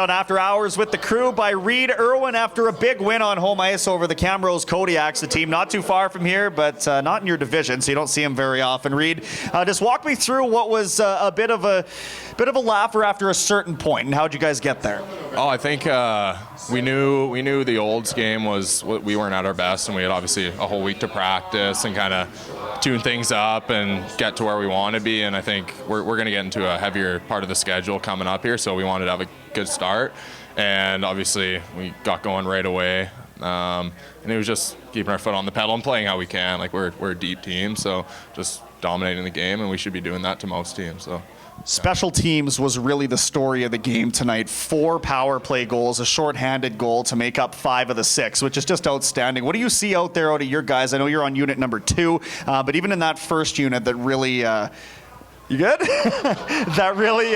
on After Hours with the crew by Reed Irwin after a big win on home ice over the Camrose Kodiaks, a team not too far from here, but not in your division, so you don't see them very often. Reed, just walk me through what was a bit of a laugher after a certain point, and how'd you guys get there? Oh, I think we knew the Olds game was we weren't at our best, and we had obviously a whole week to practice and kind of tune things up and get to where we want to be. And I think we're going to get into a heavier part of the schedule coming up here, so we wanted to have a good start. And obviously we got going right away. And it was just keeping our foot on the pedal and playing how we can. Like we're a deep team, so just dominating the game, and we should be doing that to most teams. So. Special teams was really the story of the game tonight. 4 power play goals, a shorthanded goal to make up 5 of the 6, which is just outstanding. What do you see out there out of your guys? I know you're on unit number 2, but even in that first unit that really, you good? That really,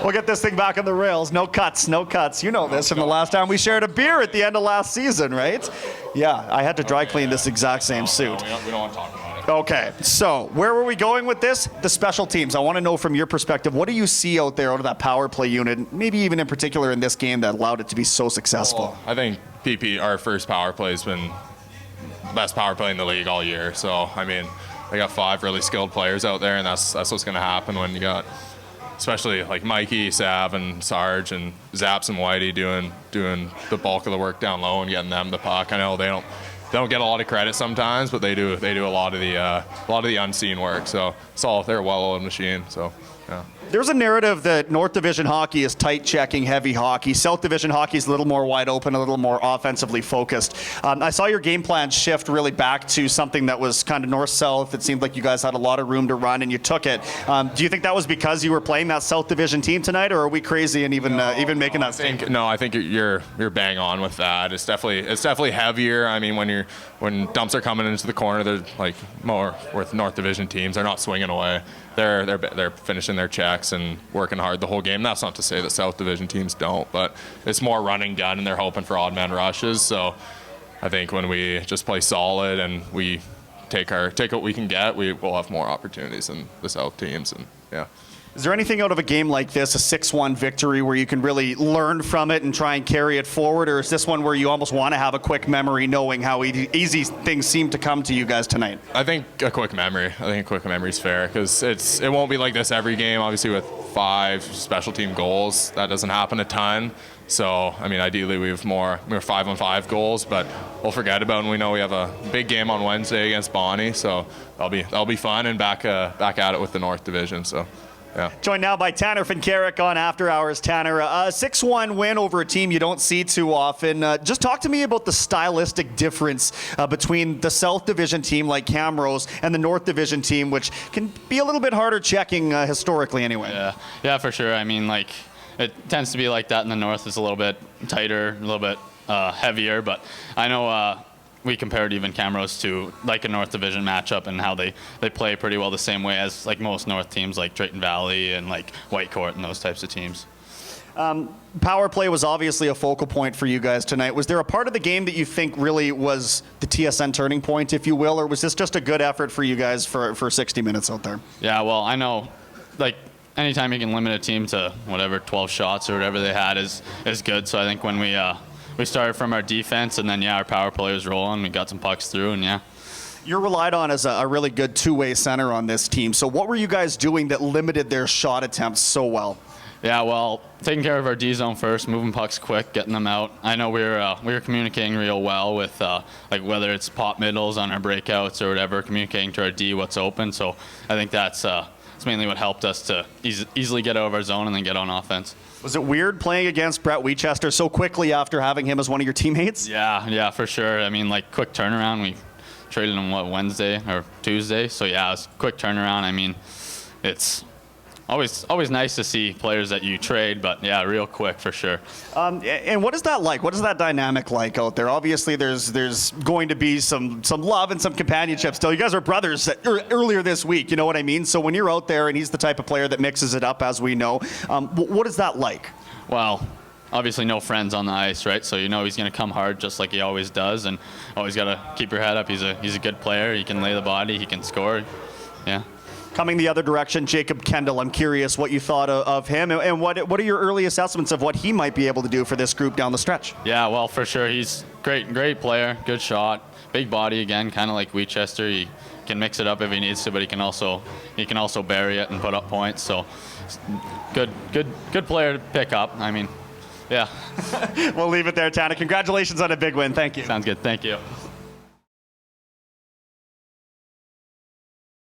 we'll get this thing back on the rails. No cuts, no cuts. You know this from the last time we shared a beer at the end of last season, right? Yeah, I had to dry clean this exact same suit. No, we don't want to talk about it. Okay, so where were we going with this? The special teams. I want to know from your perspective, what do you see out there out of that power play unit, maybe even in particular in this game that allowed it to be so successful? Well, I think PP, our first power play, has been the best power play in the league all year. So, I mean, they got 5 really skilled players out there, and that's what's going to happen when you got, especially like Mikey, Sav, and Sarge, and Zaps and Whitey doing the bulk of the work down low and getting them the puck. I know they don't get a lot of credit sometimes, but they do a lot of the unseen work. So they're a well-oiled machine. So yeah. There's a narrative that North Division hockey is tight checking, heavy hockey. South Division hockey is a little more wide open, a little more offensively focused. I saw your game plan shift really back to something that was kind of north-south. It seemed like you guys had a lot of room to run, and you took it. Do you think that was because you were playing that South Division team tonight, or are we crazy and even making that statement? No, I think you're bang on with that. It's definitely heavier. I mean, when dumps are coming into the corner, they're like more with North Division teams. They're not swinging away. They're finishing their checks and working hard the whole game. That's not to say that South Division teams don't, but it's more running gun, and they're hoping for odd man rushes. So I think when we just play solid and we take what we can get, we will have more opportunities than the South teams. And yeah. Is there anything out of a game like this, a 6-1 victory, where you can really learn from it and try and carry it forward? Or is this one where you almost want to have a quick memory knowing how easy things seem to come to you guys tonight? I think a quick memory. I think a quick memory is fair because it won't be like this every game. Obviously with 5 special team goals, that doesn't happen a ton. So, I mean, ideally we're 5-on-5 goals, but we'll forget about it, and we know we have a big game on Wednesday against Bonnie, so that'll be fun and back at it with the North Division. So. Yeah. Joined now by Tanner Fincarrick on After Hours. Tanner, a 6-1 win over a team you don't see too often. Just talk to me about the stylistic difference between the South Division team like Camrose and the North Division team, which can be a little bit harder checking historically anyway. Yeah, for sure. I mean, like, it tends to be like that in the North. It's a little bit tighter, a little bit heavier, but I know we compared even Camrose to like a North Division matchup and how they play pretty well the same way as like most North teams like Drayton Valley and like Whitecourt and those types of teams. Power play was obviously a focal point for you guys tonight. Was there a part of the game that you think really was the TSN turning point, if you will, or was this just a good effort for you guys for 60 minutes out there? Yeah, well, I know, like, anytime you can limit a team to whatever 12 shots or whatever they had is good. So I think when we started from our defense, and then, our power play was rolling. We got some pucks through, and You're relied on as a really good two-way center on this team. So what were you guys doing that limited their shot attempts so well? Yeah, well, taking care of our D zone first, moving pucks quick, getting them out. I know we were communicating real well with like whether it's pop middles on our breakouts or whatever, communicating to our D what's open. So I think that's mainly what helped us to easily get out of our zone and then get on offense. Was it weird playing against Brett Winchester so quickly after having him as one of your teammates? Yeah, for sure. I mean, like, quick turnaround. We traded him, Wednesday or Tuesday? So, yeah, it was a quick turnaround. I mean, it's always nice to see players that you trade, but, real quick for sure. And what is that like? What is that dynamic like out there? Obviously, there's going to be some love and some companionship still. You guys are brothers earlier this week, you know what I mean? So when you're out there and he's the type of player that mixes it up, as we know, what is that like? Well, obviously no friends on the ice, right? So you know he's going to come hard just like he always does, and always got to keep your head up. He's a good player. He can lay the body. He can score. Yeah. Coming the other direction, Jacob Kendall. I'm curious what you thought of him, and what are your early assessments of what he might be able to do for this group down the stretch? Yeah, well, for sure. He's great player, good shot, big body again, kind of like Winchester. He can mix it up if he needs to, but he can also bury it and put up points. So good player to pick up. I mean, yeah. We'll leave it there, Tana. Congratulations on a big win. Thank you. Sounds good. Thank you.